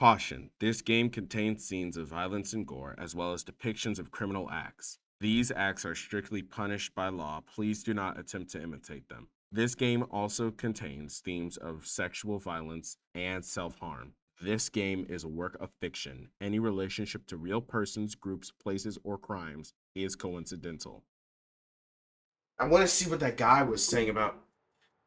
Caution: this game contains scenes of violence and gore, as well as depictions of criminal acts. These acts are strictly punished by law. Please do not attempt to imitate them. This game also contains themes of sexual violence and self harm. This game is a work of fiction. Any relationship to real persons, groups, places, or crimes is coincidental. I want to see what that guy was saying about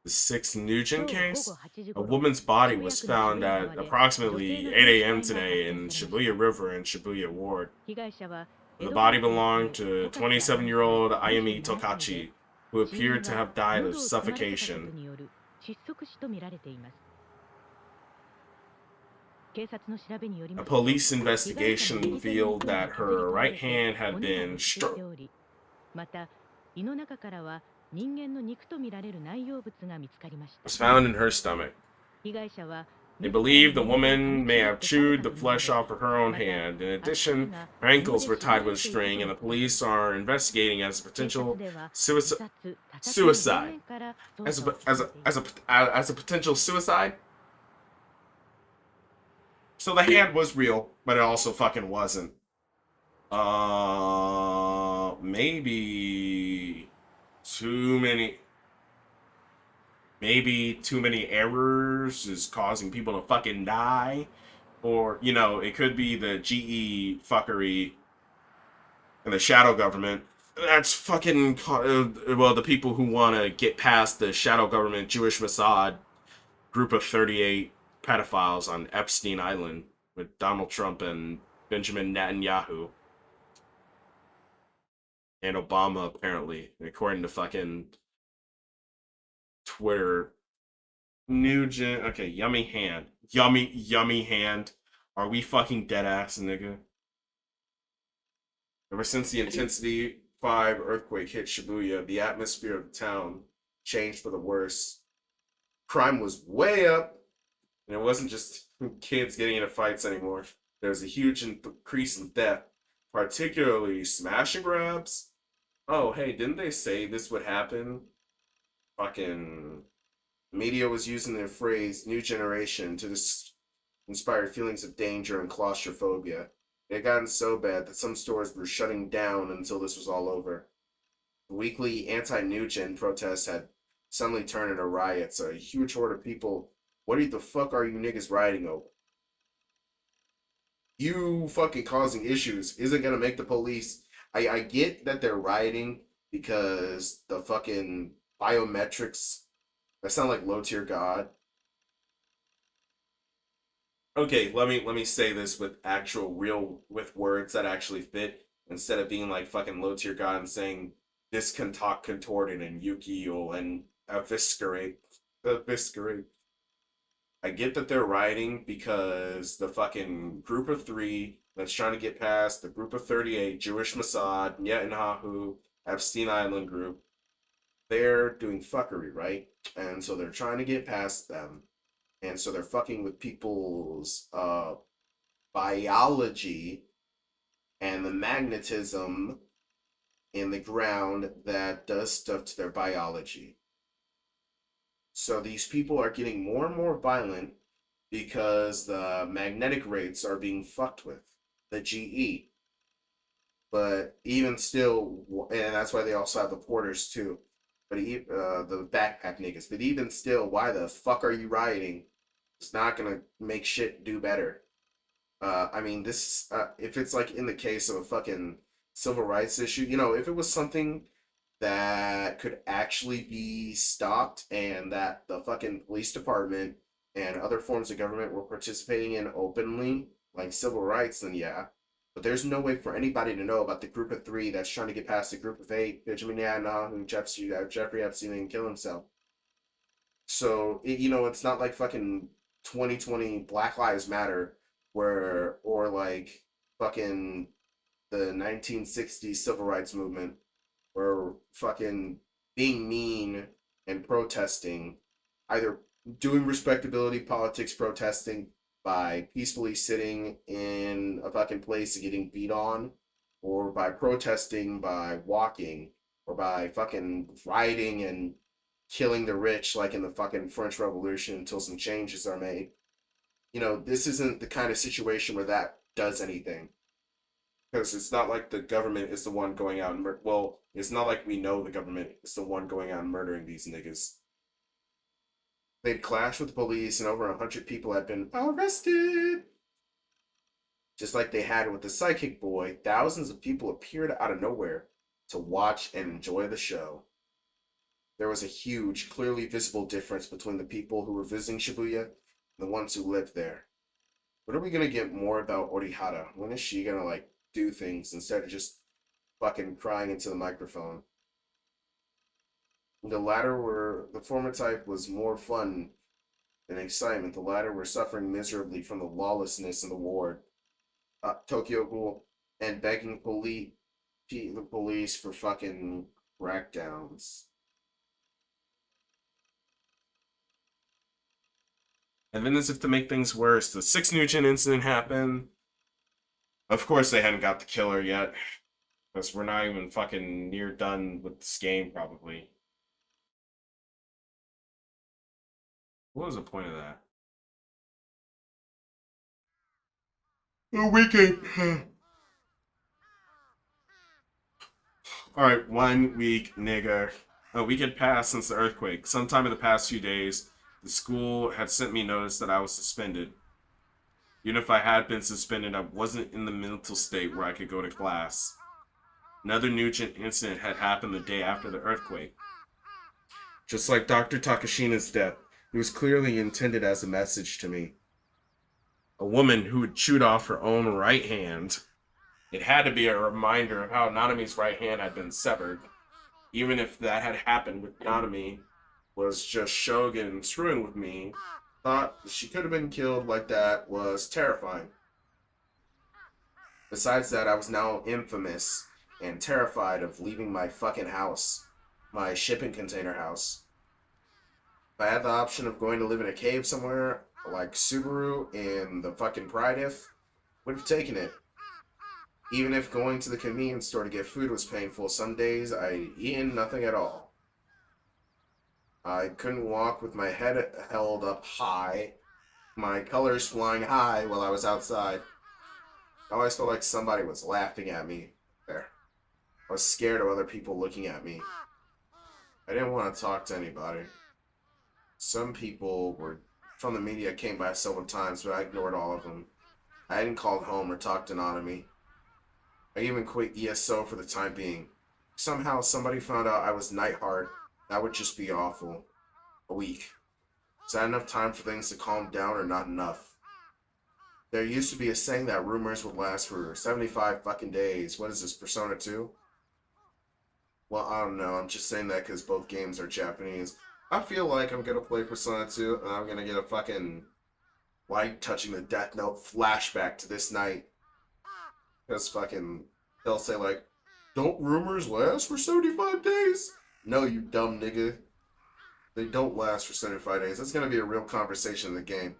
the 6th Nugent 今日午後 case. 8時 A 頃、 woman's body 渋谷 was 区の found 渋谷 at 川で女性 approximately の 8 遺 a.m. 体が発 today 見 in されまし Shibuya た。 River in Shibuya Ward. 被害者は The 江戸 body 川区に住む belonged to 岡地葵さん、 27-year-old Ayumi 27歳で、 Tokachi, who 死因 appeared to は have died of 喉を詰まらせたこと suffocation. による窒息死とみられています。警察の調べにより A ますと、 police 被害者の investigation 右手の revealed 腕が that 削り her 取ら right れて hand had 骨が been 露出しており、また胃の中からは人間の肉とみられる内容物が見つかりました。 was found in her stomach. 被害者は They believe the woman may have chewed the flesh off of her own hand. In addition, her ankles were tied with a string, and the police are investigating as a potential suicide. As a potential suicide. So the hand was real, but it also fucking wasn't. Maybe too many. Maybe too many errors is causing people to fucking die. Or, you know, it could be the GE fuckery and the shadow government. That's fucking, well, the people who want to get past the shadow government Jewish Mossad group of 38 pedophiles on Epstein Island with Donald Trump and Benjamin Netanyahu. And Obama, apparently, according to fucking Twitter. Nugent. Okay, yummy hand. Yummy hand. Are we fucking dead ass, nigga? Ever since the Intensity 5 earthquake hit Shibuya, the atmosphere of the town changed for the worse. Crime was way up, and it wasn't just kids getting into fights anymore. There was a huge increase in theft, particularly smash and grabs. Oh, hey, didn't they say this would happen? Fucking media was using the phrase new generation to inspire feelings of danger and claustrophobia. It had gotten so bad that some stores were shutting down until this was all over. The weekly anti-new gen protests had suddenly turned into riots. A huge horde of people. What the fuck are you niggas rioting over? You fucking causing issues isn't gonna make the police. I get that they're rioting because the fucking biometrics. I sound like low tier god. Okay, let me say this with actual real with words that actually fit instead of being like fucking low tier god and saying this can talk contorted and Yukio and eviscerate. I get that they're rioting because the fucking group of 3 that's trying to get past the group of 38 Jewish Mossad, Netanyahu, Epstein Island group, they're doing fuckery, right? And so they're trying to get past them. And so they're fucking with people's biology and the magnetism in the ground that does stuff to their biology. So these people are getting more and more violent because the magnetic rates are being fucked with, the GE. But even still, and that's why they also have the porters too. But the backpack niggas. But even still, why the fuck are you rioting? It's not gonna make shit do better. I mean, this if it's like in the case of a fucking civil rights issue, you know, if it was something that could actually be stopped and that the fucking police department and other forms of government were participating in openly, like civil rights, then yeah. But there's no way for anybody to know about the group of 3 that's trying to get past the group of 8, Benjamin Netanyahu, Jeffrey Epstein, and kill himself. So, you know, it's not like fucking 2020 Black Lives Matter where, or like fucking the 1960s civil rights movement where fucking being mean and protesting, either doing respectability politics protesting by peacefully sitting in a fucking place and getting beat on, or by protesting by walking, or by fucking rioting and killing the rich like in the fucking French Revolution until some changes are made. this isn't the kind of situation where that does anything. Because it's not like the government is the one going out and well, it's not like we know the government is the one going out and murdering these niggas. They'd clashed with the police, and over 100 people had been arrested. Just like they had with the Psychic Boy, thousands of people appeared out of nowhere to watch and enjoy the show. There was a huge, clearly visible difference between the people who were visiting Shibuya and the ones who lived there. When are we gonna get more about Orihara? When is she gonna do things instead of just fucking crying into the microphone? The former type was more fun and excitement. The latter were suffering miserably from the lawlessness in the ward. Tokyo Ghoul and begging the police for fucking crackdowns. And then, as if to make things worse, the 6 Nugent incident happened. Of course, they hadn't got the killer yet, because we're not even fucking near done with this game, probably. What was the point of that? A weekend. Alright, 1 week, nigga. A week had passed since the earthquake. Sometime in the past few days, the school had sent me notice that I was suspended. Even if I had been suspended, I wasn't in the mental state where I could go to class. Another Nugent incident had happened the day after the earthquake. Just like Dr. Takashina's death, it was clearly intended as a message to me. A woman who had chewed off her own right hand. It had to be a reminder of how Nanami's right hand had been severed. Even if that had happened with Nanami, was just Shogun screwing with me, thought she could have been killed like that was terrifying. Besides that, I was now infamous and terrified of leaving my fucking house, my shipping container house. If I had the option of going to live in a cave somewhere, like Subaru in the fucking Pride If, would have taken it. Even if going to the convenience store to get food was painful, some days I'd eaten nothing at all. I couldn't walk with my head held up high, my colors flying high while I was outside. I always felt like somebody was laughing at me there. I was scared of other people looking at me. I didn't want to talk to anybody. Some people were from the media came by several times, but I ignored all of them. I hadn't called home or talked to Nanami. I even quit ESO for the time being. Somehow somebody found out I was Nightheart. That would just be awful. A week. Is that enough time for things to calm down or not enough? There used to be a saying that rumors would last for 75 fucking days. What is this, Persona 2? Well, I don't know. I'm just saying that because both games are Japanese. I feel like I'm gonna play Persona 2 and I'm gonna get a fucking light touching the Death Note flashback to this night. Because fucking, they'll say like, don't rumors last for 75 days? No, you dumb nigga. They don't last for 75 days. That's gonna be a real conversation in the game.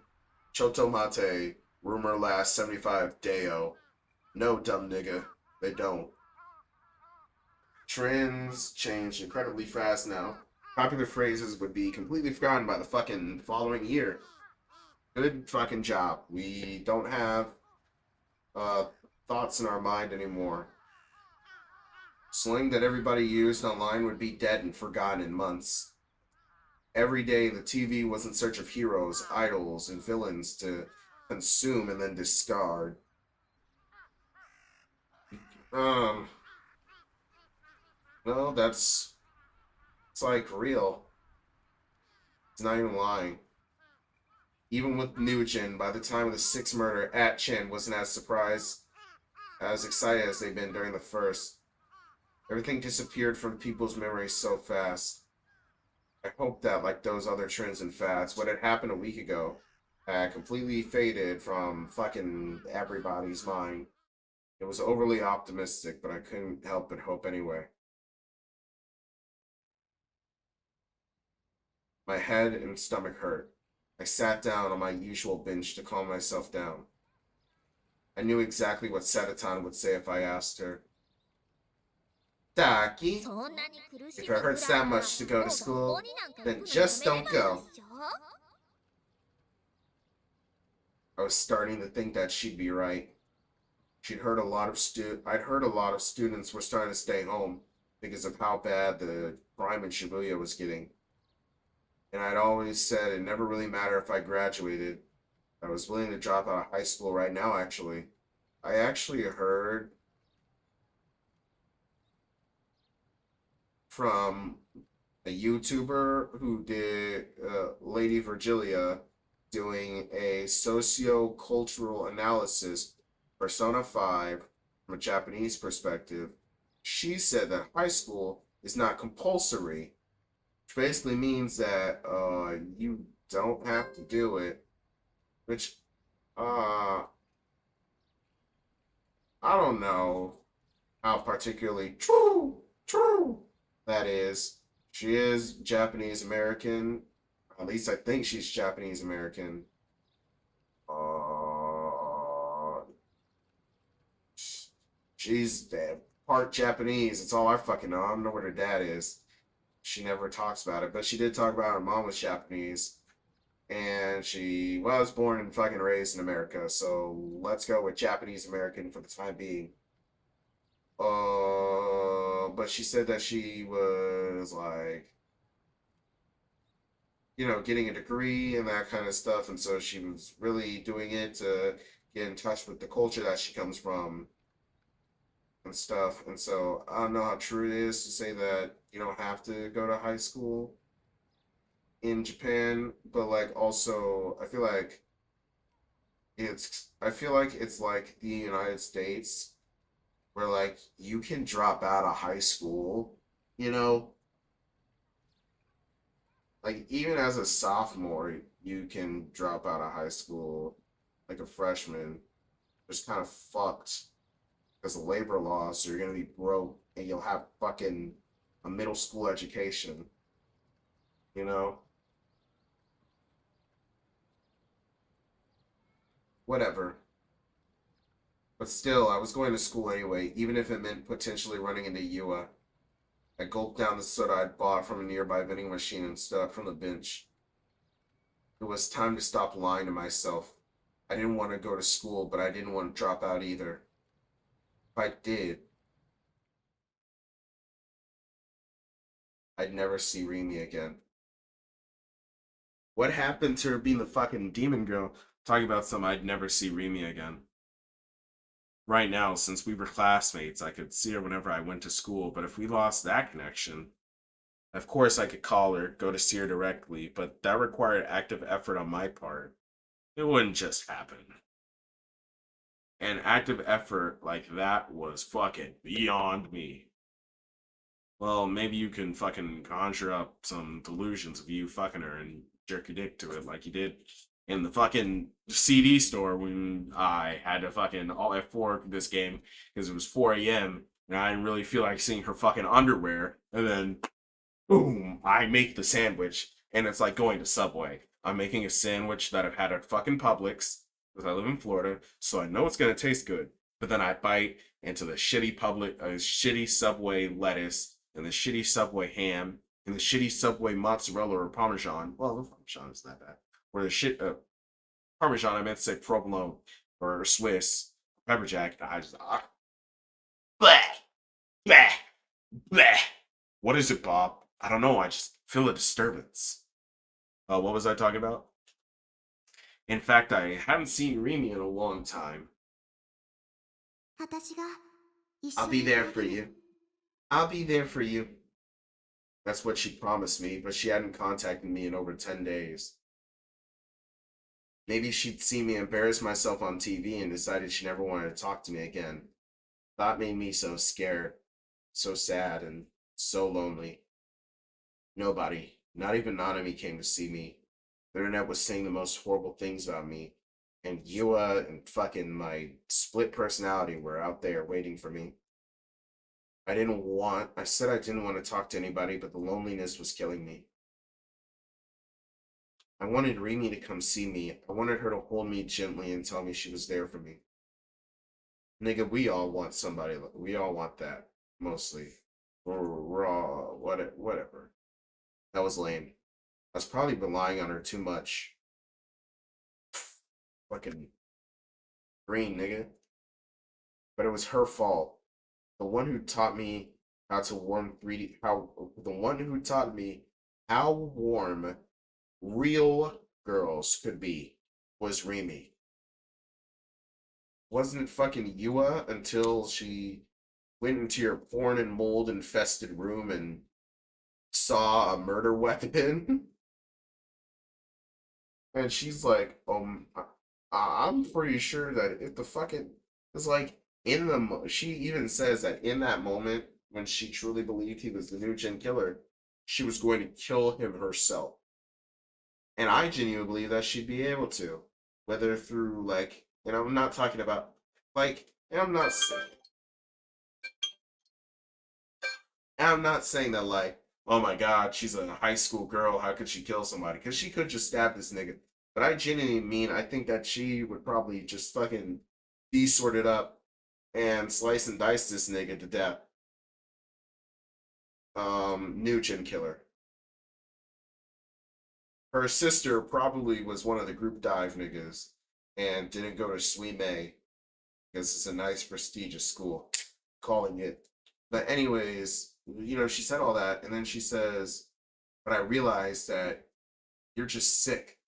Choto Mate, rumor lasts 75 dayo. No, dumb nigga. They don't. Trends change incredibly fast now. Popular phrases would be completely forgotten by the fucking following year. Good fucking job. We don't have thoughts in our mind anymore. Slang that everybody used online would be dead and forgotten in months. Every day, the TV was in search of heroes, idols, and villains to consume and then discard. No, it's like real. It's not even lying. Even with Nugent, by the time of the sixth murder, At Chin wasn't as excited as they'd been during the first. Everything disappeared from people's memories so fast. I hope that, like those other trends and fads, what had happened a week ago had completely faded from fucking everybody's mind. It was overly optimistic, but I couldn't help but hope anyway. My head and stomach hurt. I sat down on my usual bench to calm myself down. I knew exactly what Satatan would say if I asked her. Taki, if it hurts that much to go to school, then just don't go. I was starting to think that she'd be right. She'd heard a lot of I'd heard a lot of students were starting to stay home because of how bad the crime in Shibuya was getting. And I'd always said it never really mattered if I graduated. I was willing to drop out of high school right now, actually. I actually heard from a YouTuber who did Lady Virgilia doing a socio-cultural analysis, Persona 5, from a Japanese perspective. She said that high school is not compulsory, which basically means that you don't have to do it, which uh, I don't know how particularly true that is. She is Japanese American. At least I think she's Japanese American. Uh, she's part Japanese. It's all I fucking know. I don't know what her dad is. She never talks about it, but she did talk about her mom was Japanese, and she was born and fucking raised in America. So let's go with Japanese American for the time being. But she said that she was like, getting a degree and that kind of stuff, and so she was really doing it to get in touch with the culture that she comes from and stuff. And so I don't know how true it is to say that you don't have to go to high school in Japan, but like also I feel like it's like the United States where like you can drop out of high school, you know, like even as a sophomore, you can drop out of high school like a freshman. Just kind of fucked because of labor laws, so you're gonna be broke and you'll have fucking a middle school education, you know? Whatever. But still, I was going to school anyway, even if it meant potentially running into UA. I gulped down the soda I'd bought from a nearby vending machine and stood up from the bench. It was time to stop lying to myself. I didn't want to go to school, but I didn't want to drop out either. If I did, I'd never see Remy again. What happened to her being the fucking demon girl? Talking about some I'd never see Remy again. Right now, since we were classmates, I could see her whenever I went to school, but if we lost that connection, of course I could call her, go to see her directly, but that required active effort on my part. It wouldn't just happen. And active effort like that was fucking beyond me. Well, maybe you can fucking conjure up some delusions of you fucking her and jerk your dick to it like you did in the fucking CD store when I had to fucking all F4 this game because it was 4 a.m. and I didn't really feel like seeing her fucking underwear. And then, boom, I make the sandwich and it's like going to Subway. I'm making a sandwich that I've had at fucking Publix because I live in Florida, so I know it's gonna taste good. But then I bite into the shitty Subway lettuce and the shitty Subway ham and the shitty Subway mozzarella or Parmesan. Well, the Parmesan is not bad. Or the shit Parmesan, I meant to say provolone or Swiss pepper jack. I just bleh, bleh, bleh. What is it, Bob? I don't know. I just feel a disturbance. What was I talking about? In fact, I haven't seen Remy in a long time. I'll be there for you. I'll be there for you. That's what she promised me, but she hadn't contacted me in over 10 days. Maybe she'd seen me embarrass myself on TV and decided she never wanted to talk to me again. That made me so scared, so sad, and so lonely. Nobody, not even Nanami, came to see me. The internet was saying the most horrible things about me, and Yua and fucking my split personality were out there waiting for me. I said I didn't want to talk to anybody, but the loneliness was killing me. I wanted Remy to come see me. I wanted her to hold me gently and tell me she was there for me. Nigga, we all want somebody. We all want that, mostly. We're all, whatever. That was lame. I was probably relying on her too much. Fucking green, nigga. But it was her fault. The one who taught me how to warm 3D, the one who taught me how warm real girls could be was Remy. Wasn't it fucking Yua until she went into your porn and mold infested room and saw a murder weapon? And she's like, I'm pretty sure that if the fucking it's like in the she even says that in that moment when she truly believed he was the new Gen Killer, she was going to kill him herself. And I genuinely believe that she'd be able to, whether through like, and I'm not talking about like, and I'm not saying that like, oh my god, she's a high school girl, how could she kill somebody? Because she could just stab this nigga. But I genuinely mean, I think that she would probably just fucking be sorted up and slice and dice this nigga to death. New Gen Killer. Her sister probably was one of the group dive niggas and didn't go to Sweet May because it's a nice prestigious school, calling it. But anyways, she said all that, and then she says, "But I realized that you're just sick."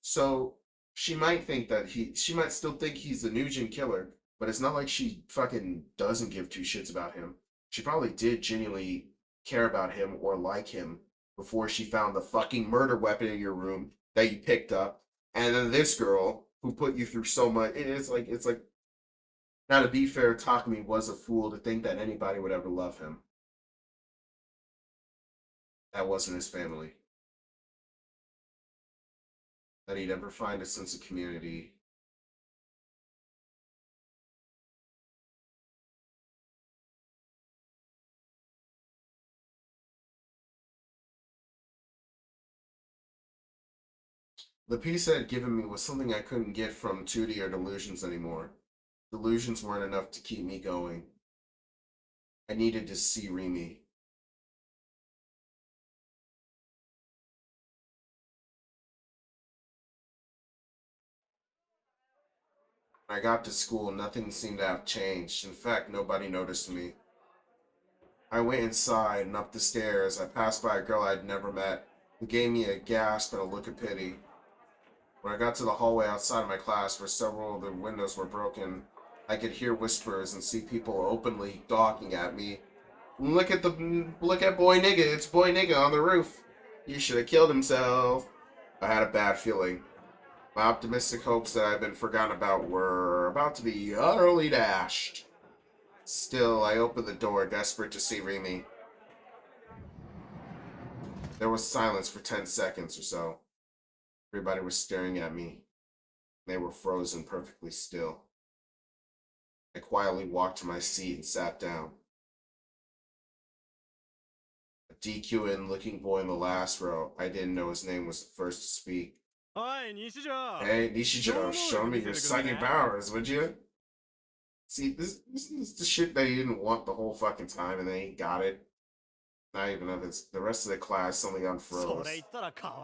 So she might think that she might still think he's the Nugent killer, but it's not like she fucking doesn't give two shits about him. She probably did genuinely care about him or like him before she found the fucking murder weapon in your room that you picked up, and then this girl who put you through so much. It's like now to be fair, Takumi was a fool to think that anybody would ever love him. That wasn't his family. That he'd ever find a sense of community. The piece that had given me was something I couldn't get from 2D or delusions anymore. Delusions weren't enough to keep me going. I needed to see Remy. When I got to school, nothing seemed to have changed. In fact, nobody noticed me. I went inside and up the stairs. I passed by a girl I'd never met who gave me a gasp and a look of pity. When I got to the hallway outside of my class, where several of the windows were broken, I could hear whispers and see people openly gawking at me. Look at boy nigga. It's boy nigga on the roof. He should have killed himself. I had a bad feeling. My optimistic hopes that I'd been forgotten about were about to be utterly dashed. Still, I opened the door, desperate to see Remy. There was silence for 10 seconds or so. Everybody was staring at me. They were frozen perfectly still. I quietly walked to my seat and sat down. A DQN looking boy in the last row, I didn't know his name, was the first to speak. Hey, Nishijo, show me your psychic powers, would you? See, this is the shit they didn't want the whole fucking time, and they got it. Not even if it's the rest of the class suddenly unfroze.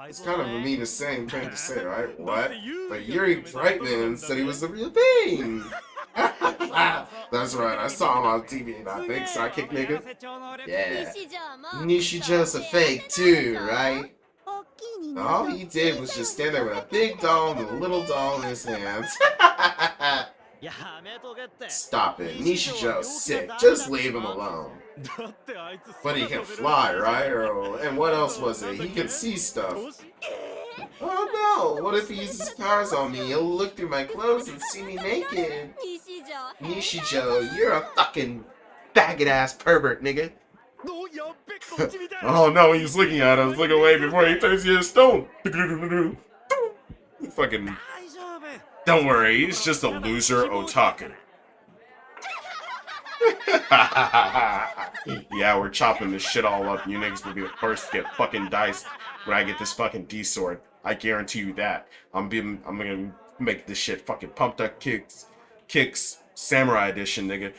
It's kind of a mean the same thing to say, right? What? But Yuri Brightman said he was the real thing. That's right, I saw him on TV, and I think Sidekick nigga. Yeah. Nishijo's a fake too, right? All he did was just stand there with a big doll and a little doll in his hands. Stop it. Nishijo's sick. Just leave him alone. But he can fly, right? And what else was it? He can see stuff. Oh no! What if he uses powers on me? He'll look through my clothes and see me naked. Nishijo, you're a fucking faggot ass pervert, nigga. Oh no, he's looking at us. Look away before he turns you to stone. Fucking. Don't worry, he's just a loser otaku. Yeah, we're chopping this shit all up. You niggas will be the first to get fucking diced when I get this fucking D sword. I guarantee you that. I'm gonna make this shit fucking pumped up kicks, samurai edition, nigga.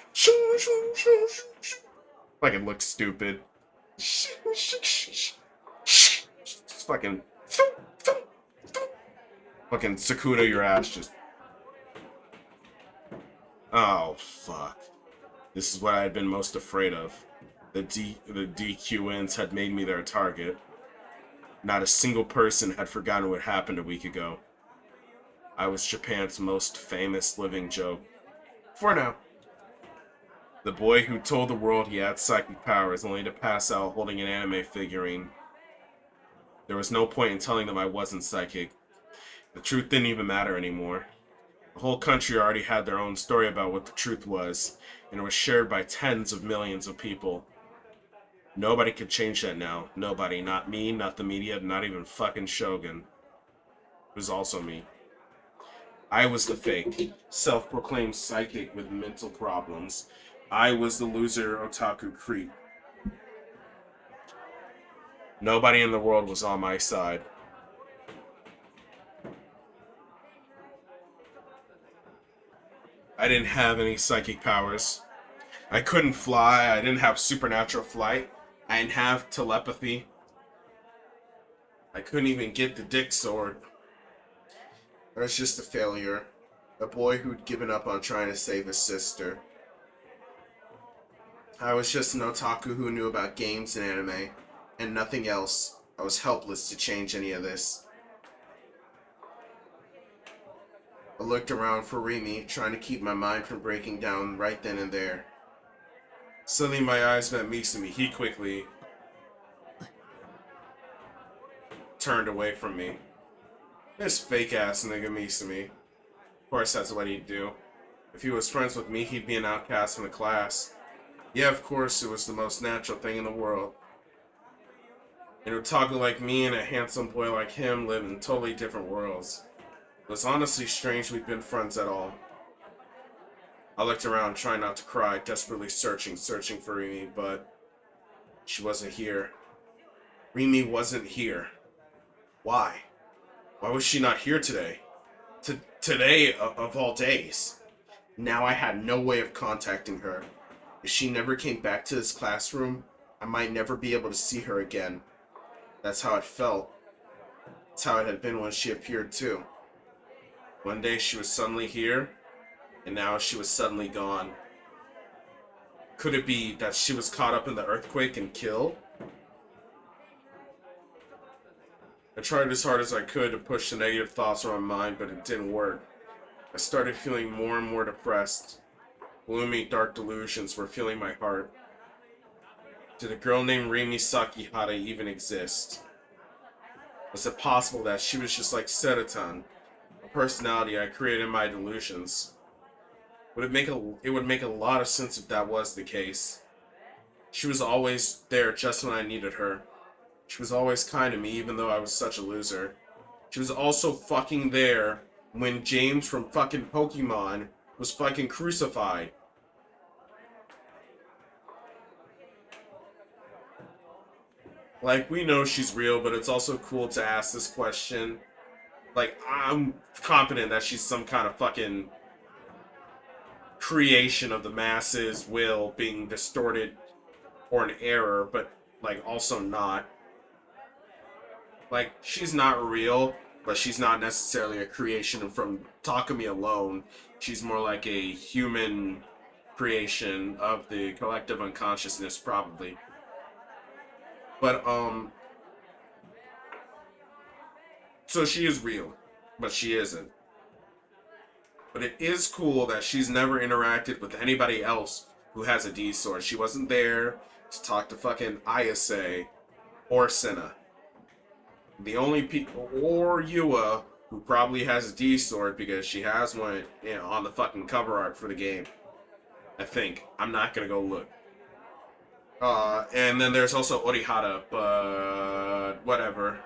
Fucking look stupid. Just fucking. Fucking Sakuda your ass just... Oh, fuck. This is what I had been most afraid of. The DQNs had made me their target. Not a single person had forgotten what happened a week ago. I was Japan's most famous living joke. For now. The boy who told the world he had psychic powers only to pass out holding an anime figurine. There was no point in telling them I wasn't psychic. The truth didn't even matter anymore. The whole country already had their own story about what the truth was, and it was shared by tens of millions of people. Nobody could change that now. Nobody. Not me, not the media, not even fucking Shogun. It was also me. I was the fake, self-proclaimed psychic with mental problems. I was the loser otaku creep. Nobody in the world was on my side. I didn't have any psychic powers. I couldn't fly. I didn't have supernatural flight. I didn't have telepathy. I couldn't even get the dick sword. I was just a failure. A boy who'd given up on trying to save his sister. I was just an otaku who knew about games and anime, and nothing else. I was helpless to change any of this. I looked around for Rimi, trying to keep my mind from breaking down right then and there. Suddenly my eyes met Misumi. He quickly turned away from me. This fake-ass nigga Misumi. Of course that's what he'd do. If he was friends with me, he'd be an outcast from the class. Yeah, of course, it was the most natural thing in the world. An otaku like me and a handsome boy like him live in totally different worlds. It was honestly strange we'd been friends at all. I looked around, trying not to cry, desperately searching for Rimi, but she wasn't here. Rimi wasn't here. Why? Why was she not here today? Today of all days. Now I had no way of contacting her. If she never came back to this classroom, I might never be able to see her again. That's how it felt. That's how it had been when she appeared too. One day she was suddenly here, and now she was suddenly gone. Could it be that she was caught up in the earthquake and killed? I tried as hard as I could to push the negative thoughts from my mind, but it didn't work. I started feeling more and more depressed. Gloomy, dark delusions were filling my heart. Did a girl named Rimi Sakihara even exist? Was it possible that she was just like Serotan, a personality I created in my delusions? It would make a lot of sense if that was the case. She was always there just when I needed her. She was always kind to me even though I was such a loser. She was also fucking there when James from fucking Pokemon was fucking crucified. Like, we know she's real, but it's also cool to ask this question. Like, I'm confident that she's some kind of fucking creation of the masses' will being distorted or an error, but, like, also not. Like, she's not real, but she's not necessarily a creation from Takumi alone. She's more like a human creation of the collective unconsciousness, probably. But, so she is real, but she isn't. But it is cool that she's never interacted with anybody else who has a D sword. She wasn't there to talk to fucking Ayase or Senna. The only people, or Yua, who probably has a D sword because she has one, you know, on the fucking cover art for the game. I think. I'm not gonna go look. And then there's also Orihara, but whatever.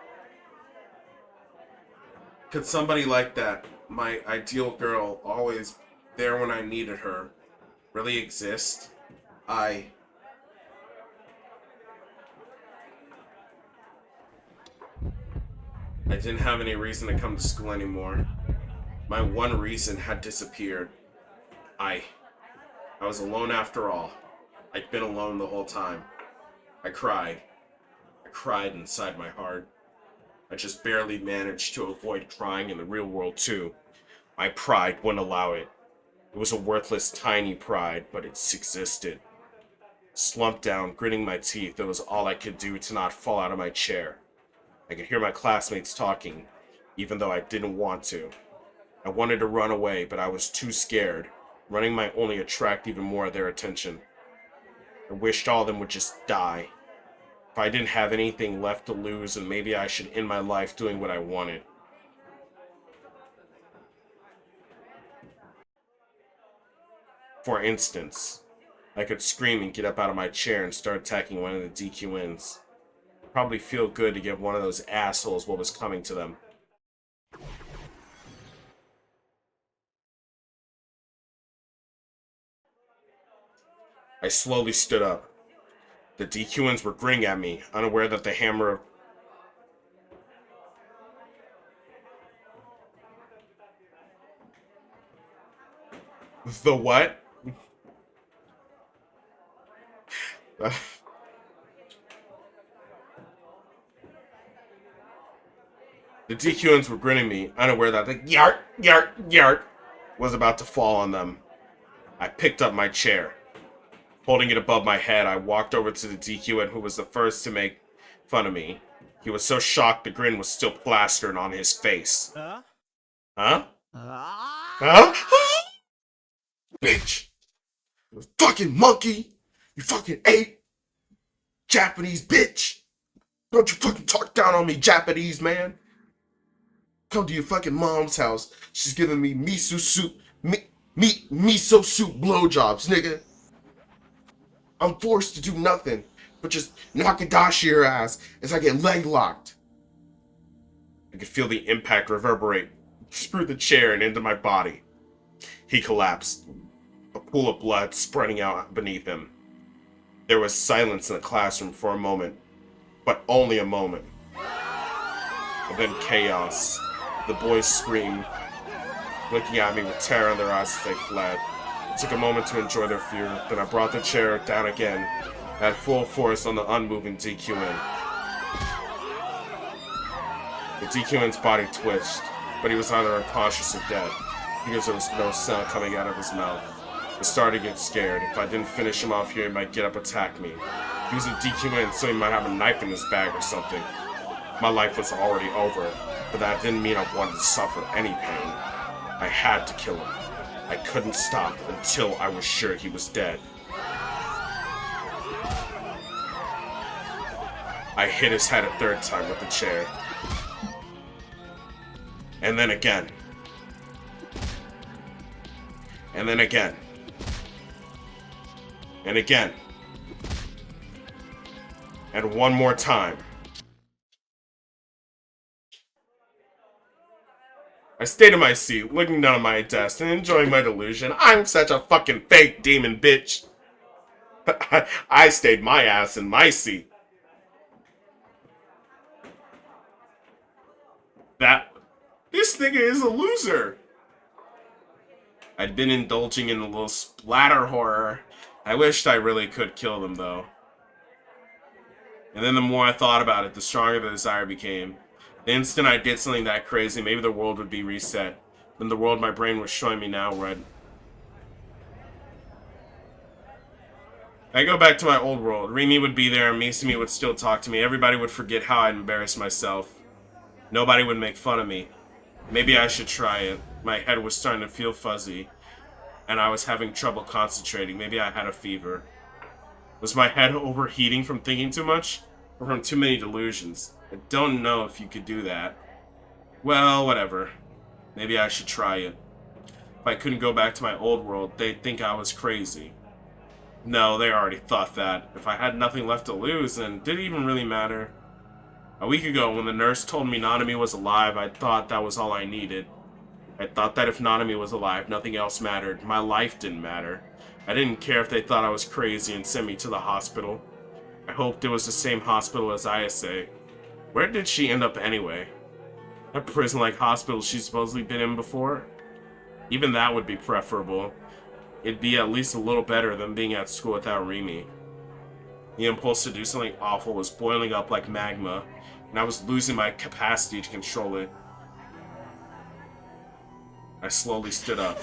Could somebody like that, my ideal girl, always there when I needed her, really exist? I didn't have any reason to come to school anymore. My one reason had disappeared. I was alone after all. I'd been alone the whole time. I cried. I cried inside my heart. I just barely managed to avoid crying in the real world, too. My pride wouldn't allow it. It was a worthless, tiny pride, but it existed. Slumped down, gritting my teeth, that was all I could do to not fall out of my chair. I could hear my classmates talking, even though I didn't want to. I wanted to run away, but I was too scared. Running might only attract even more of their attention. I wished all of them would just die. If I didn't have anything left to lose, then maybe I should end my life doing what I wanted. For instance, I could scream and get up out of my chair and start attacking one of the DQNs. Probably feel good to give one of those assholes what was coming to them. I slowly stood up. The DQNs were grinning at me, unaware that the hammer of... The what? The DQNs were grinning me, unaware that the yart was about to fall on them. I picked up my chair. Holding it above my head, I walked over to the DQN who was the first to make fun of me. He was so shocked the grin was still plastered on his face. Huh? Huh? Bitch! You fucking monkey! You fucking ape! Japanese bitch! Don't you fucking talk down on me, Japanese man! Come to your fucking mom's house. She's giving me miso soup blowjobs, nigga. I'm forced to do nothing but just Nakadashi her ass as I get leg locked. I could feel the impact reverberate through the chair and into my body. He collapsed, a pool of blood spreading out beneath him. There was silence in the classroom for a moment, but only a moment. And then chaos. The boys screamed, looking at me with terror in their eyes as they fled. It took a moment to enjoy their fear, then I brought the chair down again, at full force on the unmoving DQN. The DQN's body twitched, but he was either unconscious or dead, because there was no sound coming out of his mouth. I started to get scared. If I didn't finish him off here, he might get up and attack me. He was a DQN, so he might have a knife in his bag or something. My life was already over, but that didn't mean I wanted to suffer any pain. I had to kill him. I couldn't stop until I was sure he was dead. I hit his head a third time with the chair. And then again. And then again. And again. And one more time. I stayed in my seat, looking down at my desk and enjoying my delusion. I'm such a fucking fake demon bitch. I stayed my ass in my seat. This nigga is a loser. I'd been indulging in a little splatter horror. I wished I really could kill them though. And then the more I thought about it, the stronger the desire became. The instant I did something that crazy, maybe the world would be reset. Then the world my brain was showing me now would. I go back to my old world. Rimi would be there, and Misumi would still talk to me. Everybody would forget how I'd embarrassed myself. Nobody would make fun of me. Maybe I should try it. My head was starting to feel fuzzy, and I was having trouble concentrating. Maybe I had a fever. Was my head overheating from thinking too much? Or from too many delusions? I don't know if you could do that. Well, whatever. Maybe I should try it. If I couldn't go back to my old world, they'd think I was crazy. No, they already thought that. If I had nothing left to lose, then did it even really matter? A week ago, when the nurse told me Nanami was alive, I thought that was all I needed. I thought that if Nanami was alive, nothing else mattered. My life didn't matter. I didn't care if they thought I was crazy and sent me to the hospital. I hoped it was the same hospital as Ayase. Where did she end up anyway? A prison-like hospital she's supposedly been in before? Even that would be preferable. It'd be at least a little better than being at school without Rimi. The impulse to do something awful was boiling up like magma. and I was losing my capacity to control it. I slowly stood up.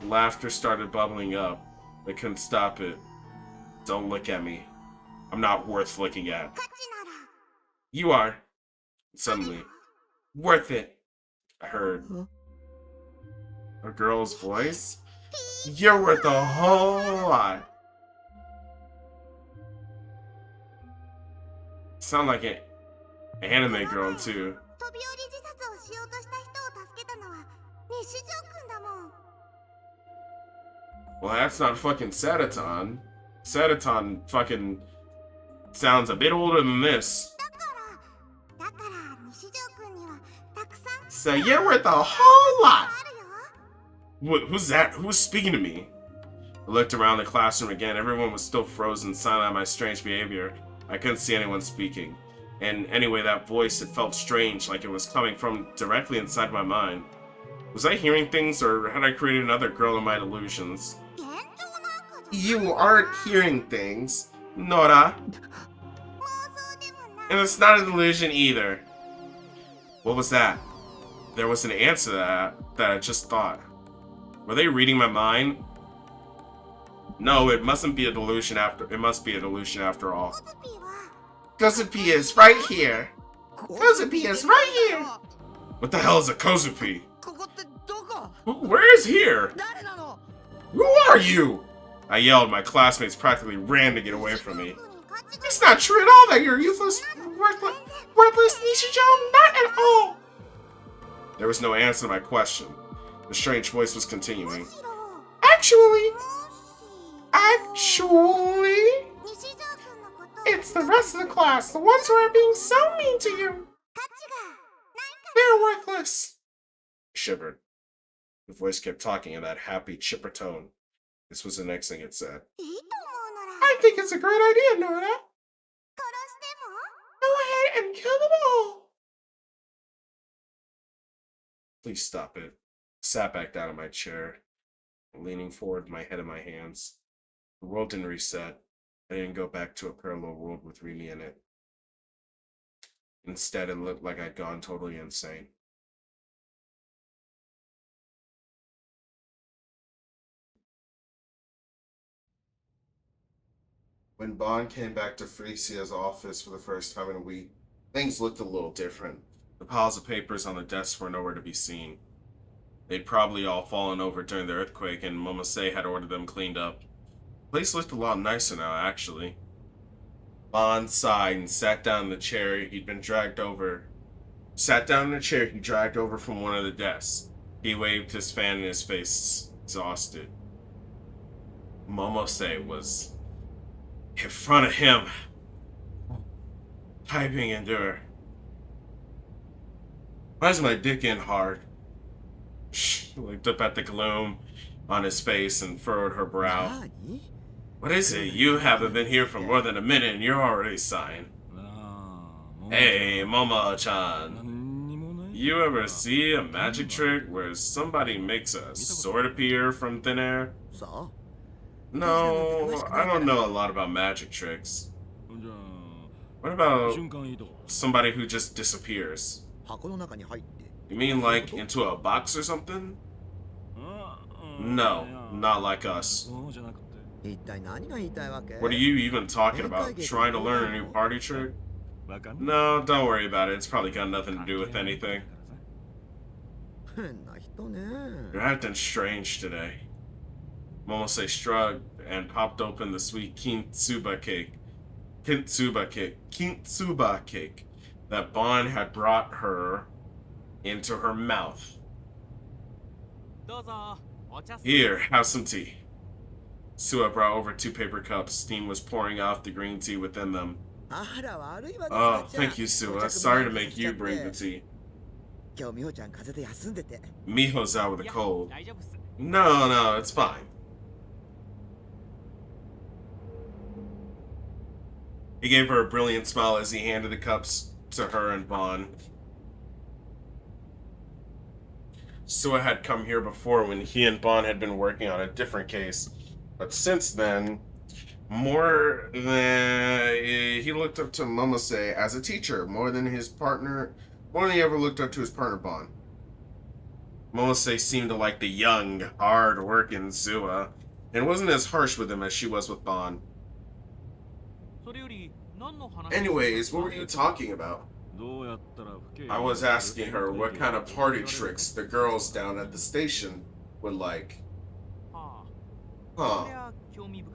Laughter started bubbling up. I couldn't stop it. Don't look at me. I'm not worth looking at. You are. Suddenly. Worth it. I heard a girl's voice. You're worth a whole lot. Sound like an anime girl too. Well, that's not fucking Sataton. Sataton fucking sounds a bit older than this. So you're worth a whole lot. Who's that? Who's speaking to me? I looked around the classroom again. Everyone was still frozen, silent at my strange behavior. I couldn't see anyone speaking. And anyway, that voice, it felt strange, like it was coming from directly inside my mind. Was I hearing things, or had I created another girl in my delusions? You aren't hearing things, Nora. And it's not a delusion either. What was that? There was an answer to that I just thought. Were they reading my mind? No, it mustn't be a delusion after. It must be a delusion after all. Kozupi is right here. Kozupi is right here. What the hell is a Kozupi? Where is here? Who are you? I yelled. My classmates practically ran to get away from me. It's not true at all that you're useless, worthless Nishijo. Not at all. There was no answer to my question. The strange voice was continuing. Actually, it's the rest of the class, the ones who are being so mean to you. They're worthless. I shivered. The voice kept talking in that happy, chipper tone. This was the next thing it said. I think it's a great idea, Nora. Go ahead and kill them all. Please stop it. I sat back down in my chair, leaning forward, my head in my hands. The world didn't reset. I didn't go back to a parallel world with Remy in it. Instead, it looked like I'd gone totally insane. When Bond came back to Frisia's office for the first time in a week, things looked a little different. The piles of papers on the desks were nowhere to be seen. They'd probably all fallen over during the earthquake, and Momose had ordered them cleaned up. The place looked a lot nicer now, actually. Bond sighed and sat down in the chair he'd been dragged over. Sat down in the chair he dragged over from one of the desks. He waved his fan in his face, exhausted. Momose was in front of him, typing into her. Why is my dick in hard? She looked up at the gloom on his face and furrowed her brow. What is it? You haven't been here for more than a minute and you're already sighing. Hey, Momo-chan. You ever see a magic trick where somebody makes a sword appear from thin air? No, I don't know a lot about magic tricks. What about somebody who just disappears? You mean like into a box or something? No, not like us. What are you even talking about? Trying to learn a new party trick? No, don't worry about it. It's probably got nothing to do with anything. You're acting strange today. Momose shrugged and popped open the sweet kintsuba cake that Bond had brought her into her mouth. Here, have some tea. Sua brought over 2 paper cups. Steam was pouring off the green tea within them. Oh, thank you, Sua. Sorry to make you bring the tea. Miho's out with a cold. No, it's fine. He gave her a brilliant smile as he handed the cups to her and Bond. Sua had come here before when he and Bond had been working on a different case. But since then, More than he looked up to Momose as a teacher, more than he ever looked up to his partner Bon. Momose seemed to like the young, hard-working Sua, and wasn't as harsh with him as she was with Bon. Anyways, what were you talking about? I was asking her what kind of party tricks the girls down at the station would like. Huh.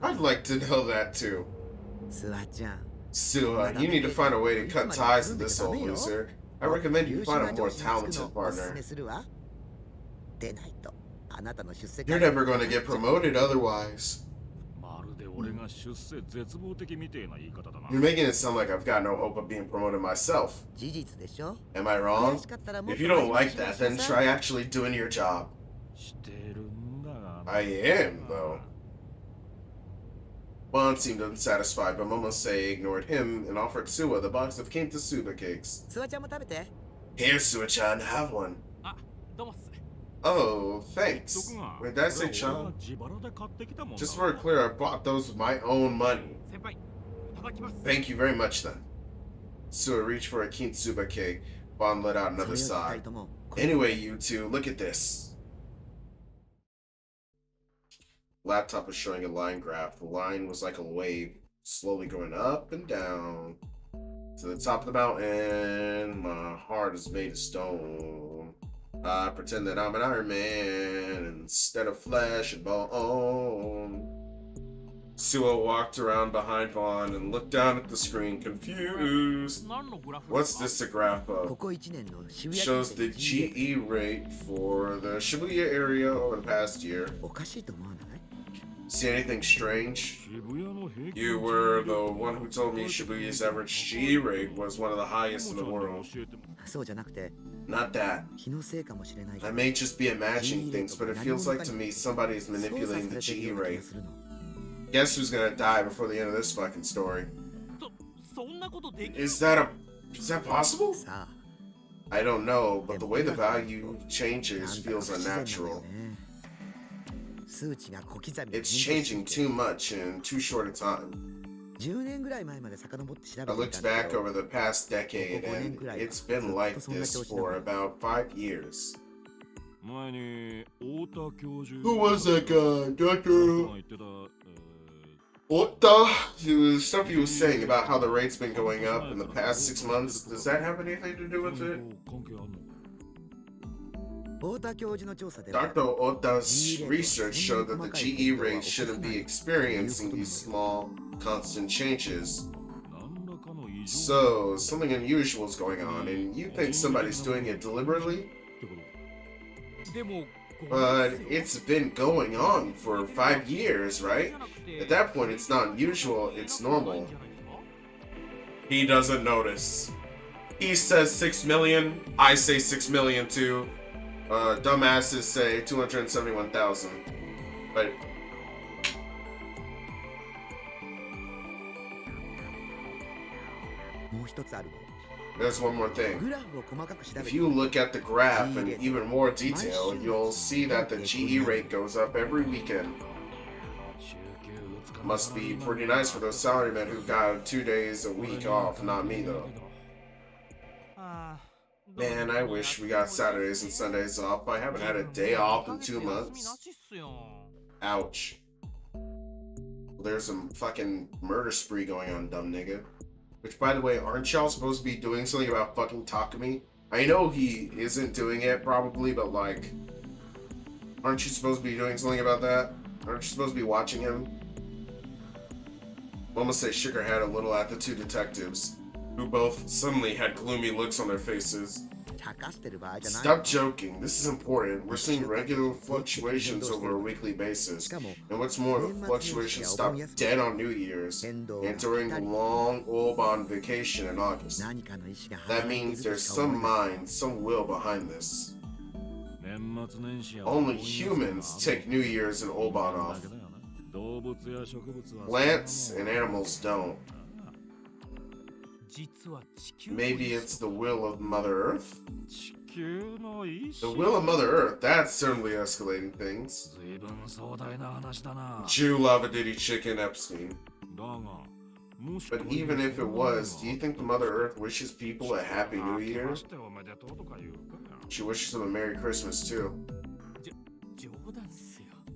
I'd like to know that too. Sua, you need to find a way to cut ties with this old loser. I recommend you find a more talented partner. You're never going to get promoted otherwise. You're making it sound like I've got no hope of being promoted myself. Am I wrong? If you don't like that, then try actually doing your job. I am, though. Bon seemed unsatisfied, but Momose ignored him and offered Sua the box of Kintasuba cakes. Here, Sua-chan, have one. Oh, thanks. Wait, did I say Chan? Just so we're clear, I bought those with my own money. Thank you very much, then. Sua reached for a Kintsuba cake. Bon let out another sigh. Anyway, you two, look at this. Laptop was showing a line graph. The line was like a wave, slowly going up and down. To the top of the mountain, my heart is made of stone. I pretend that I'm an Iron Man instead of flesh and bone. Sua walked around behind Vaughn and looked down at the screen, confused. What's this a graph of? Shows the GE rate for the Shibuya area over the past year. See anything strange? You were the one who told me Shibuya's average GE rate was one of the highest in the world. Not that. I may just be imagining things, but it feels like to me somebody is manipulating the GE rate. Guess who's gonna die before the end of this fucking story? Is that possible? I don't know, but the way the value changes feels unnatural. It's changing too much in too short a time. I looked back over the past decade and it's been like this for about 5 years. Who was that guy? Dr. Ota? The stuff he was saying about how the rate's been going up in the past 6 months, does that have anything to do with it? Dr. Ota's research showed that the GE rate shouldn't be experiencing these small, constant changes. So, something unusual is going on, and you think somebody's doing it deliberately? But it's been going on for 5 years, right? At that point, it's not unusual, it's normal. He doesn't notice. He says 6 million, I say 6 million too. Dumbasses say 271,000. But there's one more thing. If you look at the graph in even more detail, you'll see that the GE rate goes up every weekend. Must be pretty nice for those salarymen who got 2 days a week off, not me though. Man, I wish we got Saturdays and Sundays off. I haven't had a day off in 2 months. Ouch. There's some fucking murder spree going on, dumb nigga. Which, by the way, aren't y'all supposed to be doing something about fucking Takumi? I know he isn't doing it, probably, but like... Aren't you supposed to be doing something about that? Aren't you supposed to be watching him? Momose shook her head a little at the two detectives, who both suddenly had gloomy looks on their faces. Stop joking, this is important. We're seeing regular fluctuations over a weekly basis. And what's more, the fluctuations stop dead on New Year's and during the long Obon vacation in August. That means there's some mind, some will behind this. Only humans take New Year's and Obon off. Plants and animals don't. Maybe it's the will of Mother Earth? The will of Mother Earth, that's certainly escalating things. Jew lava Diddy Chicken Epstein. But even if it was, do you think the Mother Earth wishes people a Happy New Year? She wishes them a Merry Christmas too.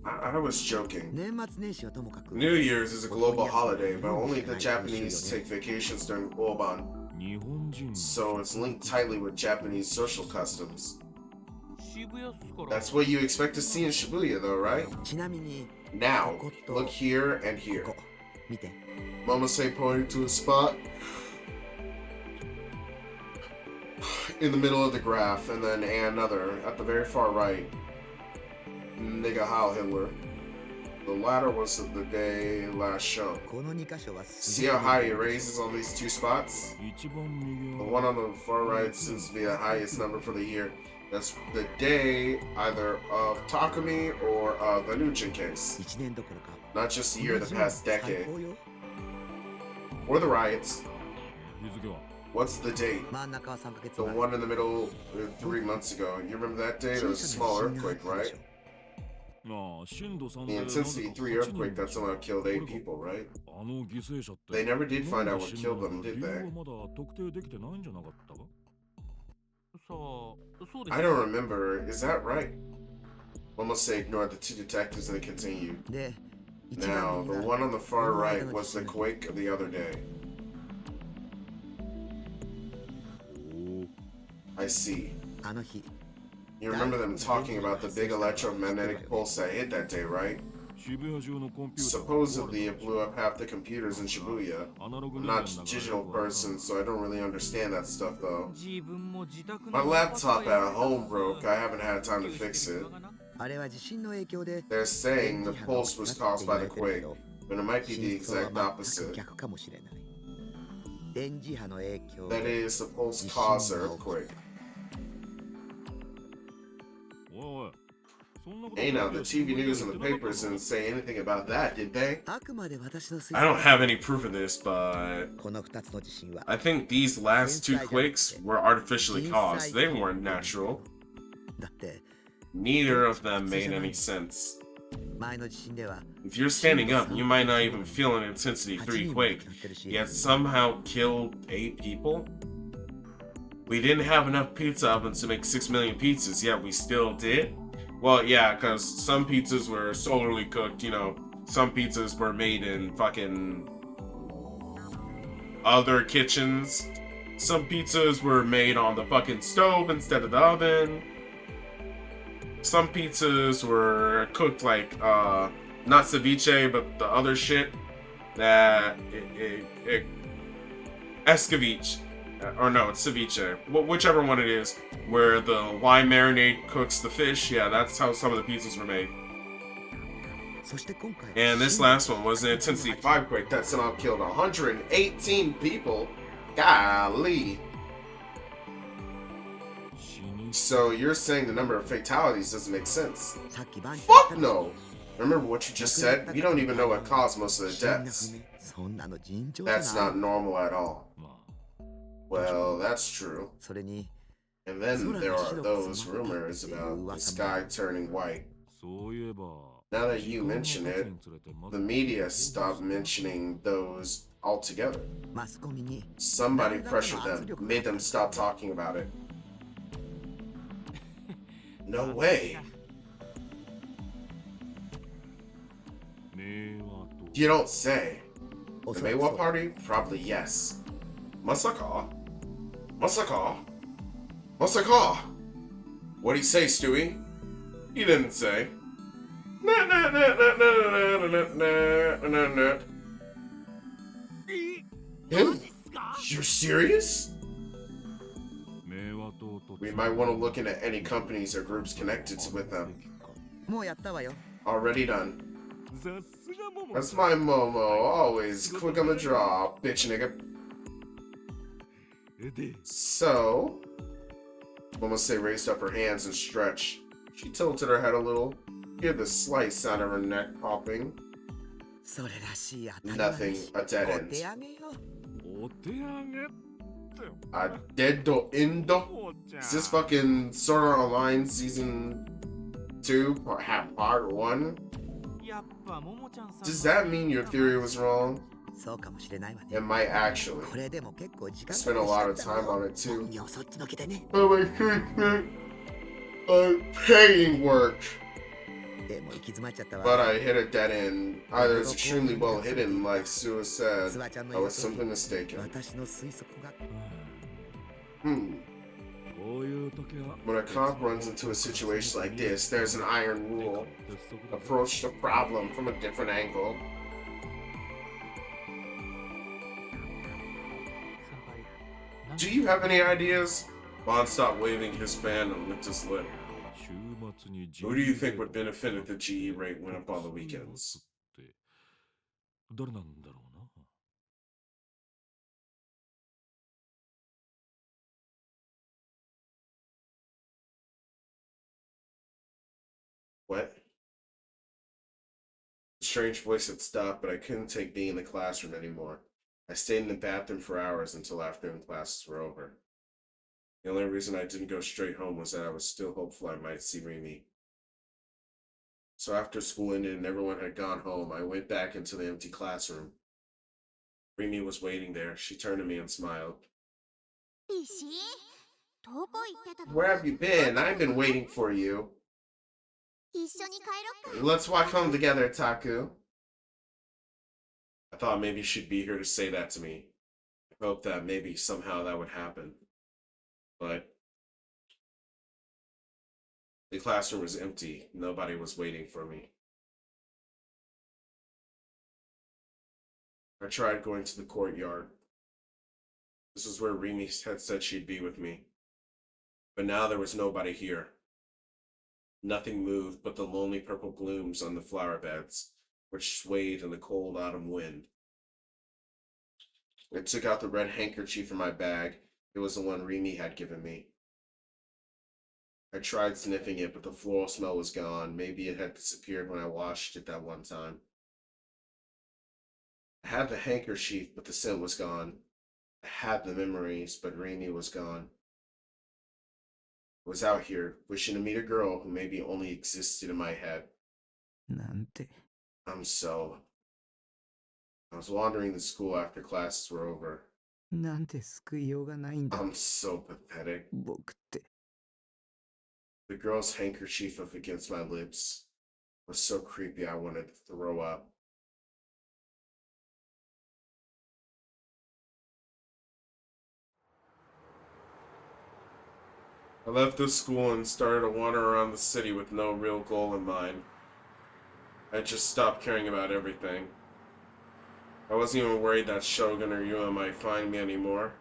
I was joking. New Year's is a global holiday, but only the Japanese take vacations during Oban, so it's linked tightly with Japanese social customs. That's what you expect to see in Shibuya though, right? Now, look here and here. Momose pointed to a spot in the middle of the graph, and then another at the very far right. Nigga Heil Hitler. The latter was the day last shown. See how high he raises on these two spots? The one on the far right seems to be the highest number for the year. That's the day either of Takumi or of the Nuchin case. Not just the year, the past decade. Or the riots. What's the date? The one in the middle 3 months ago. You remember that day? There was a small earthquake, right? The intensity 3 earthquake that somehow killed 8 people, right? They never did find out what killed them, did they? I don't remember. Is that right? Almost say ignored the 2 detectives and they continued. Now, the one on the far right was the quake of the other day. I see. You remember them talking about the big electromagnetic pulse that hit that day, right? Supposedly it blew up half the computers in Shibuya. I'm not a digital person, so I don't really understand that stuff though. My laptop at home broke. I haven't had time to fix it. They're saying the pulse was caused by the quake, but it might be the exact opposite. That is, the pulse caused the earthquake. Hey now, the TV news and the papers didn't say anything about that, did they? I don't have any proof of this, but I think these last 2 quakes were artificially caused. They weren't natural. Neither of them made any sense. If you're standing up, you might not even feel an intensity 3 quake, yet somehow killed 8 people? We didn't have enough pizza ovens to make 6 million pizzas, yet we still did? Well, yeah, because some pizzas were solarly cooked, you know. Some pizzas were made in fucking other kitchens. Some pizzas were made on the fucking stove instead of the oven. Some pizzas were cooked like, not ceviche, but the other shit that, escaviche. Or no, it's ceviche. Whichever one it is, where the lime marinade cooks the fish. Yeah, that's how some of the pizzas were made. And this last one was an intensity 5 quake that somehow killed 118 people. Golly. So you're saying the number of fatalities doesn't make sense? Fuck no! Remember what you just said? We don't even know what caused most of the deaths. That's not normal at all. Well, that's true. And then there are those rumors about the sky turning white. Now that you mention it, the media stopped mentioning those altogether. Somebody pressured them, made them stop talking about it. No way. You don't say. The Meiwa party? Probably yes. Masaka? Masaka? Masaka? What'd he say, Stewie? He didn't say. Him? You're serious? We might want to look into any companies or groups connected with them. Already done. That's my Momo, always quick on the draw, bitch nigga. So, Momose raised up her hands and stretched. She tilted her head a little. Hear the slight sound of her neck popping. Nothing, a dead end. A dedo endo? Is this fucking Sword Art Online Season 2, Part 1? Does that mean your theory was wrong? It might actually. I spent a lot of time on it too. Oh my god, I'm paying work. But I hit a dead end. Either it's extremely well hidden, like Sue said, I was simply mistaken. When a cop runs into a situation like this, there's an iron rule. Approach the problem from a different angle. Do you have any ideas? Bond stopped waving his fan and licked his lip. Who do you think would benefit if the GE rate went up on the weekends? What? The strange voice had stopped, but I couldn't take being in the classroom anymore. I stayed in the bathroom for hours until afternoon classes were over. The only reason I didn't go straight home was that I was still hopeful I might see Remy. So after school ended and everyone had gone home, I went back into the empty classroom. Remy was waiting there. She turned to me and smiled. Where have you been? I've been waiting for you. Let's walk home together, Taku. I thought maybe she'd be here to say that to me. I hoped that maybe somehow that would happen. But the classroom was empty. Nobody was waiting for me. I tried going to the courtyard. This was where Remy had said she'd be with me. But now there was nobody here. Nothing moved but the lonely purple blooms on the flower beds, which swayed in the cold autumn wind. I took out the red handkerchief from my bag. It was the one Remy had given me. I tried sniffing it, but the floral smell was gone. Maybe it had disappeared when I washed it that one time. I had the handkerchief, but the scent was gone. I had the memories, but Remy was gone. I was out here, wishing to meet a girl who maybe only existed in my head. I was wandering the school after classes were over. I'm so pathetic. The girl's handkerchief up against my lips was so creepy I wanted to throw up. I left the school and started to wander around the city with no real goal in mind. I just stopped caring about everything. I wasn't even worried that Shogun or Yua might find me anymore.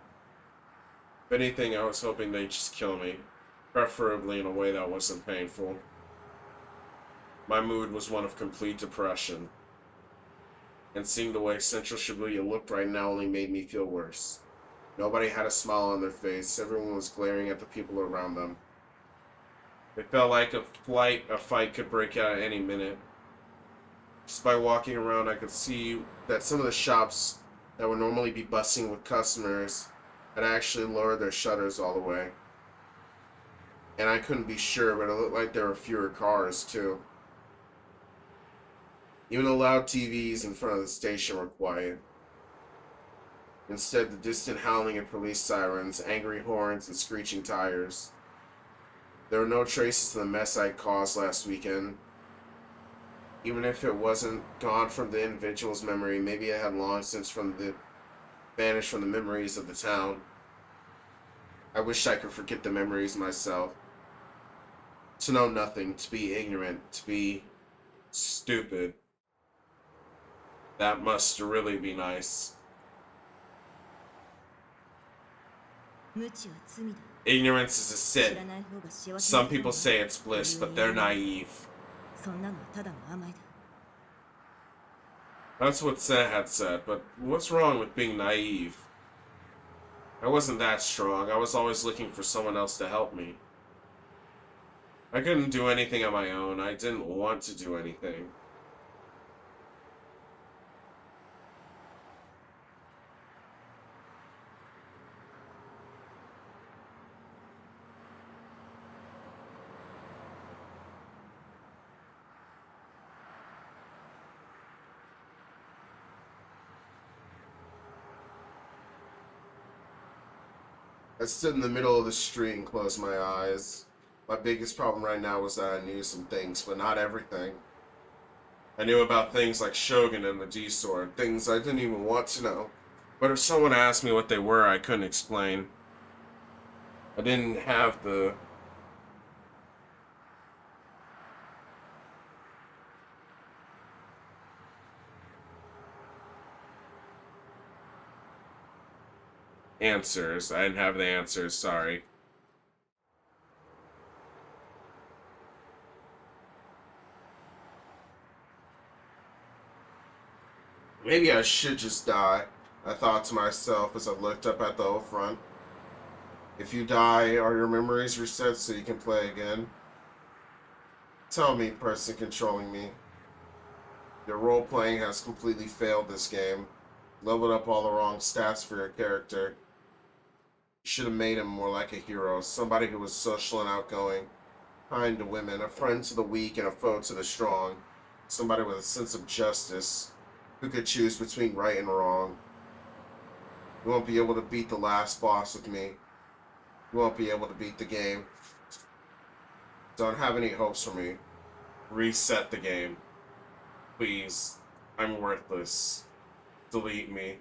If anything, I was hoping they'd just kill me, preferably in a way that wasn't painful. My mood was one of complete depression, and seeing the way Central Shibuya looked right now only made me feel worse. Nobody had a smile on their face. Everyone was glaring at the people around them. It felt like a fight could break out at any minute. Just by walking around, I could see that some of the shops that would normally be bustling with customers had actually lowered their shutters all the way. And I couldn't be sure, but it looked like there were fewer cars, too. Even the loud TVs in front of the station were quiet. Instead, the distant howling of police sirens, angry horns, and screeching tires. There were no traces of the mess I caused last weekend. Even if it wasn't gone from the individual's memory, maybe it had long since vanished from the memories of the town. I wish I could forget the memories myself. To know nothing, to be ignorant, to be stupid. That must really be nice. Ignorance is a sin. Some people say it's bliss, but they're naive. That's what Sen had said, but what's wrong with being naive? I wasn't that strong. I was always looking for someone else to help me. I couldn't do anything on my own. I didn't want to do anything. I stood in the middle of the street and closed my eyes. My biggest problem right now was that I knew some things, but not everything. I knew about things like Shogun and the D-Sword, things I didn't even want to know. But if someone asked me what they were, I couldn't explain. I didn't have the answers. I didn't have the answers, sorry. Maybe I should just die, I thought to myself as I looked up at the old front. If you die, are your memories reset so you can play again? Tell me, person controlling me. Your role-playing has completely failed this game. Leveled up all the wrong stats for your character. You should have made him more like a hero, somebody who was social and outgoing, kind to women, a friend to the weak and a foe to the strong, somebody with a sense of justice, who could choose between right and wrong. You won't be able to beat the last boss with me. You won't be able to beat the game. Don't have any hopes for me. Reset the game. Please. I'm worthless. Delete me.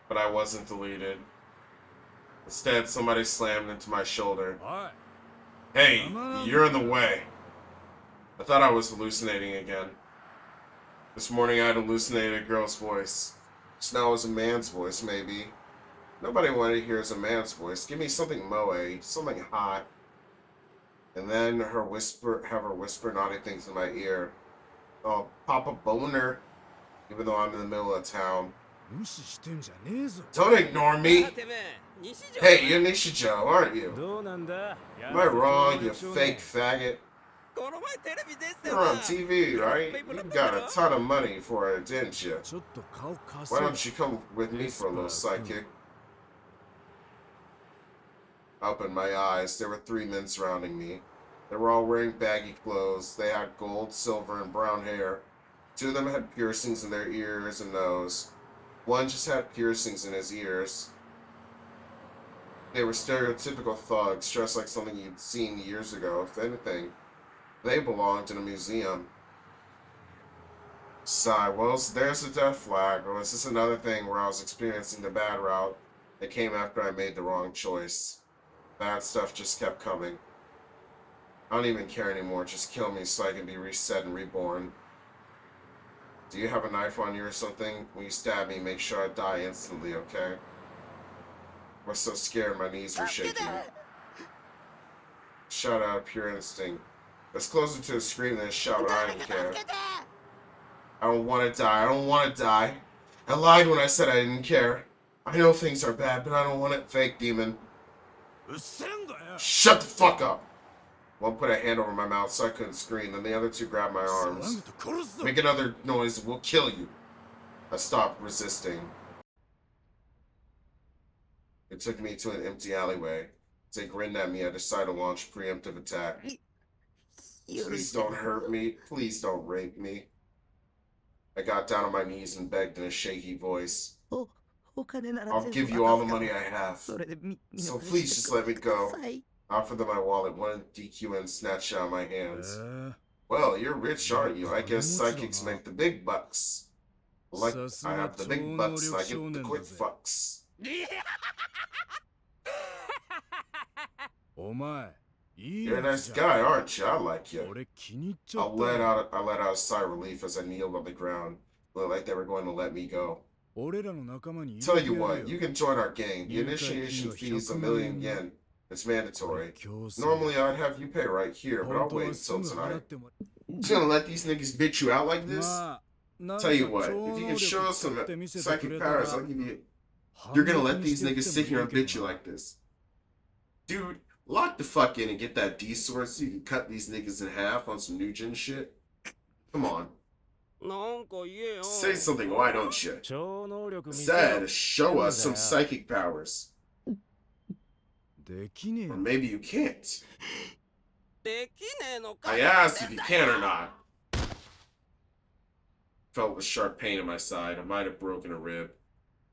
But I wasn't deleted. Instead, somebody slammed into my shoulder. Hey, you're in the way. I thought I was hallucinating again. This morning I had hallucinated a girl's voice. Just now it was a man's voice, maybe. Nobody wanted to hear a man's voice. Give me something moe, something hot. And then have her whisper naughty things in my ear. Oh, Papa Boner. Even though I'm in the middle of town. Don't ignore me! Hey, you're Nishijo, aren't you? Am I wrong, you fake faggot? You're on TV, right? You got a ton of money for it, didn't you? Why don't you come with me for a little sidekick? I opened my eyes. There were 3 men surrounding me. They were all wearing baggy clothes. They had gold, silver, and brown hair. 2 of them had piercings in their ears and nose. One just had piercings in his ears. They were stereotypical thugs, dressed like something you'd seen years ago. If anything, they belonged in a museum. Sigh, well, there's the death flag. Or is this another thing where I was experiencing the bad route that came after I made the wrong choice? Bad stuff just kept coming. I don't even care anymore. Just kill me so I can be reset and reborn. Do you have a knife on you or something? When you stab me, make sure I die instantly, okay? I was so scared my knees were shaking. Shout out of pure instinct. It's closer to a scream than a shout, but I didn't care. I don't want to die. I don't want to die. I lied when I said I didn't care. I know things are bad, but I don't want it, fake demon. Shut the fuck up! One put a hand over my mouth so I couldn't scream, then the other 2 grabbed my arms. Make another noise, we'll kill you. I stopped resisting. It took me to an empty alleyway. As they grinned at me, I decided to launch a preemptive attack. Please don't hurt me. Please don't rape me. I got down on my knees and begged in a shaky voice. I'll give you all the money I have. So please just let me go. I offered them my wallet, one DQ and snatched it out of my hands. Well, you're rich, aren't you? I guess psychics make the big bucks. Like, I have the big bucks and I get the quick fucks. You're a nice guy, aren't you? I like you. I let out a sigh of relief as I kneeled on the ground. Looked like they were going to let me go. Tell you what, you can join our gang. The initiation fee is 1,000,000 yen. It's mandatory. Normally I'd have you pay right here, but I'll wait until tonight. Just gonna let these niggas bitch you out like this? Tell you what, if you can show us some psychic powers, I'll give you... You're gonna let these niggas sit here and bitch you like this? Dude, lock the fuck in and get that D-Sword so you can cut these niggas in half on some new gen shit. Come on. Say something, why don't you? Said, show us some psychic powers. Or maybe you can't. I asked if you can or not. Felt a sharp pain in my side. I might have broken a rib.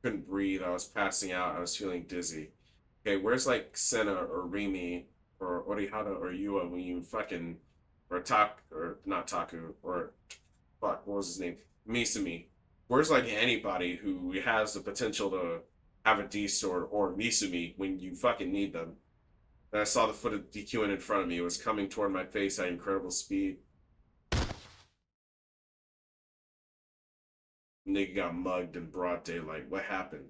Couldn't breathe. I was passing out. I was feeling dizzy. Okay, where's like Senna or Rimi or Orihara or Yua when you fucking or Tak or not Taku or fuck, what was his name? Misumi. Where's like anybody who has the potential to have a D sword or Misumi when you fucking need them? And I saw the foot of DQing in front of me. It was coming toward my face at incredible speed. Nigga got mugged in broad daylight. What happened?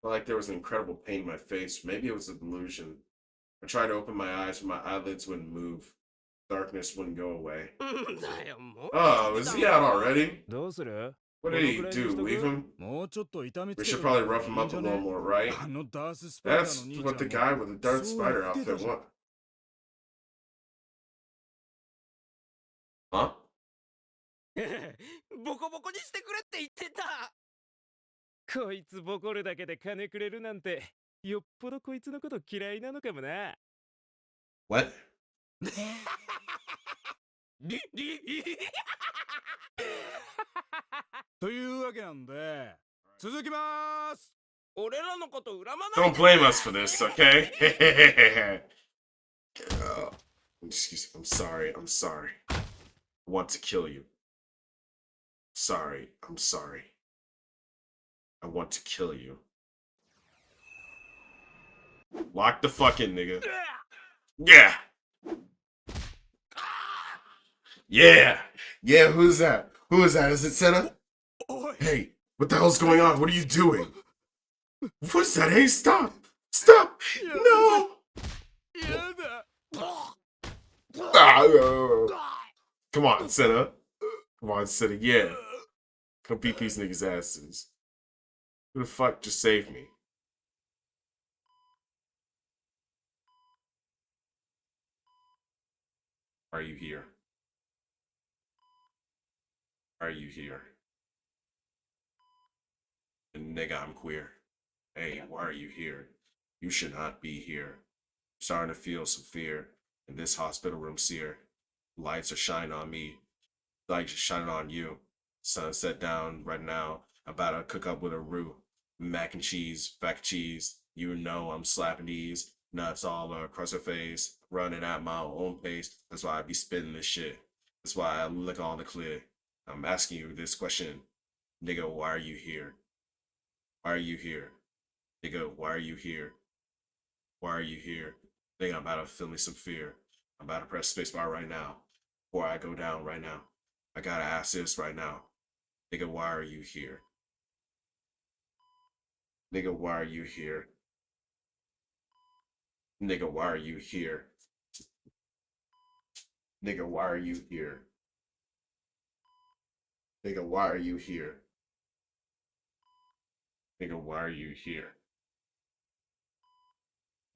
Felt like there was an incredible pain in my face. Maybe it was a delusion. I tried to open my eyes, but my eyelids wouldn't move. Darkness wouldn't go away. Oh, is he out already? What did he do? Leave him? We should probably rough him up a little more, right? That's what the guy with the Darth Spider outfit want. Huh? ボコボコにしてくれって言ってた。こいつボコるだけで金くれるなんて、よっぽどこいつのこと嫌いなのかもな。What? というわけなんで、続きまーす。俺らのこと恨まない Don't blame us for this, okay? Excuse me. I'm sorry. I'm sorry. I want to kill you. Sorry. I'm sorry. I want to kill you. Lock the fuck in, nigga. Yeah. Yeah. Yeah, who's that? Who is that? Is it Senna? Hey, what the hell's going on? What are you doing? What is that? Hey, stop! Stop! No! Come on, Senna. Come on, Senna. Yeah. Come beat these niggas' asses. Who the fuck just saved me? Are you here? Are you here? And nigga, I'm queer. Hey, why are you here? You should not be here. I'm starting to feel some fear in this hospital room seer. Lights are shining on me. Lights are shining on you. Sunset down right now. About to cook up with a roux. Mac and cheese, back cheese. You know I'm slapping these nuts all across her face. Running at my own pace. That's why I be spitting this shit. That's why I look on the clear. I'm asking you this question. Nigga, why are you here? Why are you here? Nigga, why are you here? Why are you here? Nigga, I'm about to feel me some fear. I'm about to press spacebar right now. Before I go down right now. I gotta ask this right now. Nigga, why are you here? Nigga, why are you here? Nigga, why are you here? Nigga, why are you here? Nigga, why are you here? Nigga, why are you here?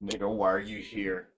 Nigga, why are you here?